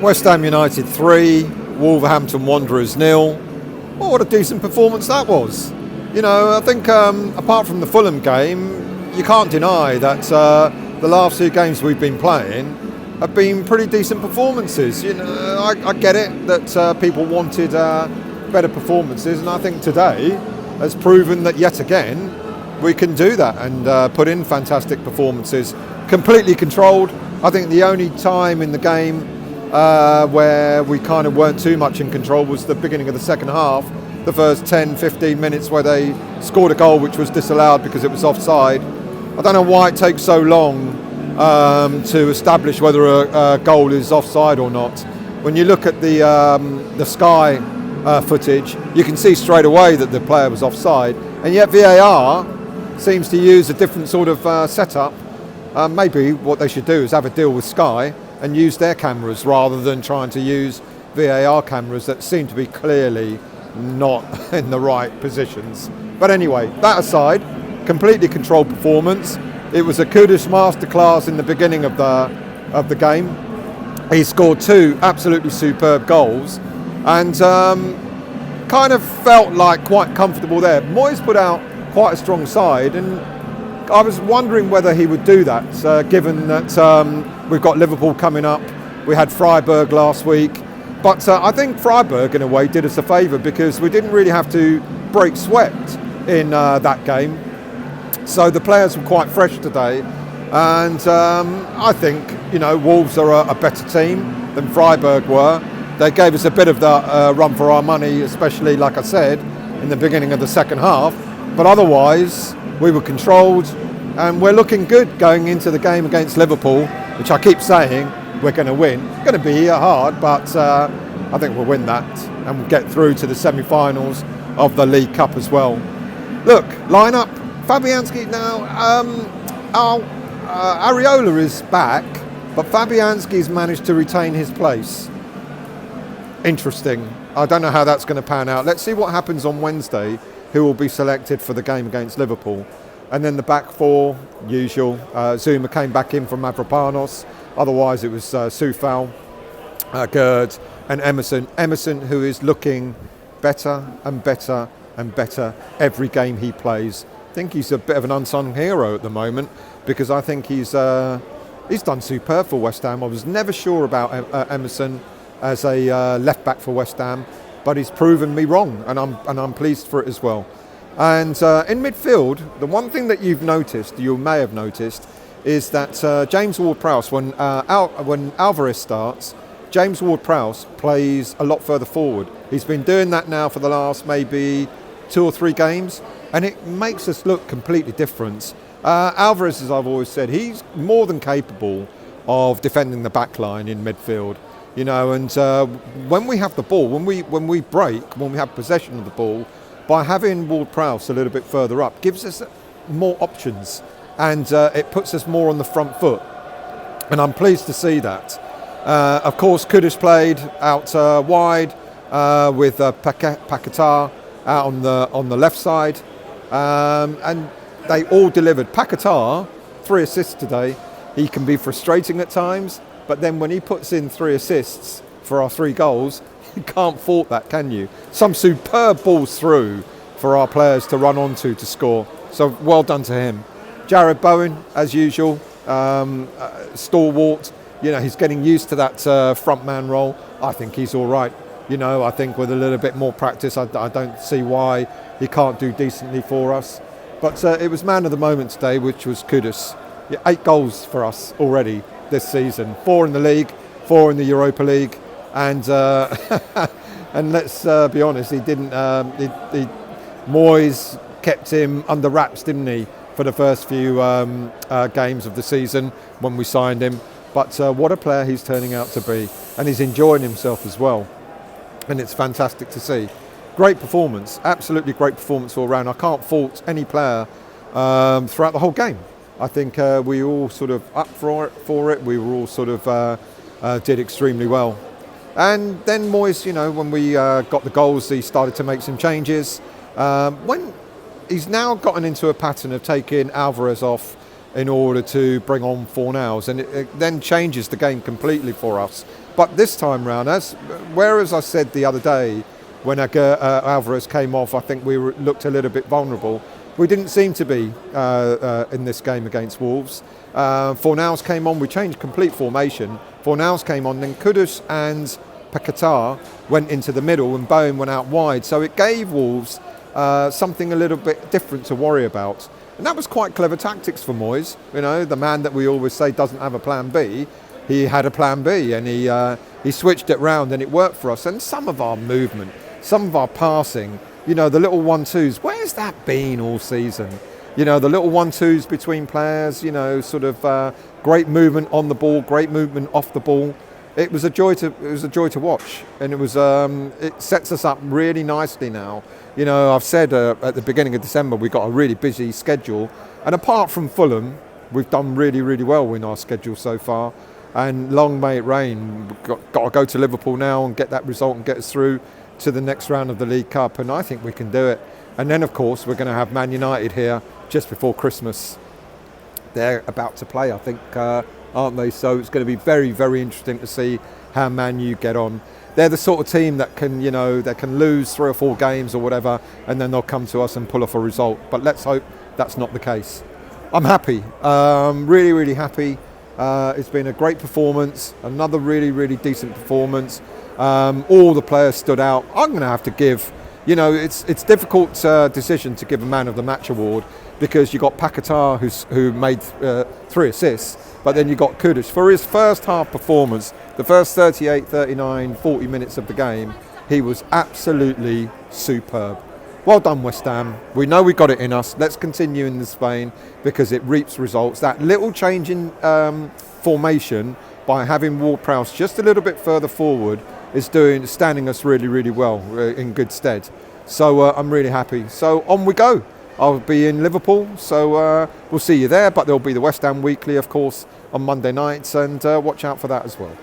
West Ham United 3, Wolverhampton Wanderers 0. Well, what a decent performance that was. You know, I think apart from the Fulham game, you can't deny that the last 2 games we've been playing have been pretty decent performances. You know, I get it that people wanted better performances, and I think today has proven that yet again we can do that and put in fantastic performances. Completely controlled. I think the only time in the game where we kind of weren't too much in control was the beginning of the second half, the first 10-15 minutes where they scored a goal which was disallowed because it was offside. I don't know why it takes so long to establish whether a goal is offside or not. When you look at the Sky footage, you can see straight away that the player was offside, and yet VAR seems to use a different sort of setup. Maybe what they should do is have a deal with Sky and use their cameras rather than trying to use VAR cameras that seem to be clearly not in the right positions. But anyway, that aside, completely controlled performance. It was a Kudus masterclass in the beginning of the game. He scored 2 absolutely superb goals and kind of felt like quite comfortable there. Moyes put out quite a strong side, and I was wondering whether he would do that, given that we've got Liverpool coming up. We had Freiburg last week. But I think Freiburg, in a way, did us a favour because we didn't really have to break sweat in that game. So the players were quite fresh today. And I think, you know, Wolves are a better team than Freiburg were. They gave us a bit of the run for our money, especially, like I said, in the beginning of the second half. But otherwise, we were controlled, and we're looking good going into the game against Liverpool, which I keep saying we're going to win. It's going to be hard, but I think we'll win that, and we'll get through to the semi-finals of the League Cup as well. Look, line-up, Fabianski now, Areola is back, but Fabianski's managed to retain his place. Interesting. I don't know how that's going to pan out. Let's see what happens on Wednesday, who will be selected for the game against Liverpool. And then the back 4, usual. Zuma came back in from Mavropanos. Otherwise, it was Soufal, Gerd, and Emerson. Emerson, who is looking better and better and better every game he plays. I think he's a bit of an unsung hero at the moment because I think he's done superb for West Ham. I was never sure about Emerson as a left back for West Ham, but he's proven me wrong, and I'm pleased for it as well. And in midfield, the one thing that you may have noticed, is that James Ward-Prowse, when Alvarez starts, James Ward-Prowse plays a lot further forward. He's been doing that now for the last maybe 2 or 3 games, and it makes us look completely different. Alvarez, as I've always said, he's more than capable of defending the back line in midfield. You know, and when we have the ball, when we break, when we have possession of the ball, by having Ward-Prowse a little bit further up, gives us more options, and it puts us more on the front foot. And I'm pleased to see that. Of course, Kudus played out wide with Paqueta out on the left side, and they all delivered. Paqueta, 3 assists today. He can be frustrating at times, but then when he puts in 3 assists for our 3 goals, you can't fault that, can you? Some superb balls through for our players to run onto to score. So well done to him. Jared Bowen, as usual, stalwart. You know, he's getting used to that front man role. I think he's all right. You know, I think with a little bit more practice, I don't see why he can't do decently for us. But it was man of the moment today, which was Kudus. 8 goals for us already this season. 4 in the league, 4 in the Europa League. And and let's be honest, he didn't. Moyes kept him under wraps, didn't he, for the first few games of the season when we signed him. But what a player he's turning out to be, and he's enjoying himself as well. And it's fantastic to see. Great performance, absolutely great performance all round. I can't fault any player throughout the whole game. I think we were all sort of up for it. We were all sort of did extremely well. And then Moyes, you know, when we got the goals, he started to make some changes. When he's now gotten into a pattern of taking Alvarez off in order to bring on Fornals, and it then changes the game completely for us. But this time round, whereas I said the other day when Alvarez came off, I think we looked a little bit vulnerable. We didn't seem to be in this game against Wolves. Fornals came on, we changed complete formation. Fornals came on, then Kudus and Paqueta went into the middle and Bowen went out wide. So it gave Wolves something a little bit different to worry about. And that was quite clever tactics for Moyes. You know, the man that we always say doesn't have a plan B, he had a plan B, and he switched it round and it worked for us. And some of our movement, some of our passing, you know, the little 1-2s, where's that been all season? You know, the little 1-2s between players, you know, sort of great movement on the ball, great movement off the ball. It was a joy to watch, and it sets us up really nicely now. You know, I've said at the beginning of December we've got a really busy schedule, and apart from Fulham, we've done really, really well in our schedule so far. And long may it rain. We've got to go to Liverpool now and get that result and get us through to the next round of the League Cup, and I think we can do it. And then, of course, we're going to have Man United here just before Christmas. They're about to play, I think, aren't they? So it's going to be very, very interesting to see how Man U get on. They're the sort of team that can, you know, they can lose 3 or 4 games or whatever, and then they'll come to us and pull off a result. But let's hope that's not the case. I'm happy, really, really happy. It's been a great performance, another really, really decent performance. All the players stood out. I'm going to have to give, you know, it's a difficult decision to give a Man of the Match award, because you got Paqueta who made 3 assists, but then you got Kudus for his first half performance, the first 38, 39, 40 minutes of the game. He was absolutely superb. Well done, West Ham. We know we got it in us. Let's continue in this vein, because it reaps results. That little change in formation by having Ward-Prowse just a little bit further forward is standing us really, really well in good stead. So I'm really happy. So on we go. I'll be in Liverpool, so we'll see you there. But there'll be the West Ham Weekly, of course, on Monday nights, and watch out for that as well.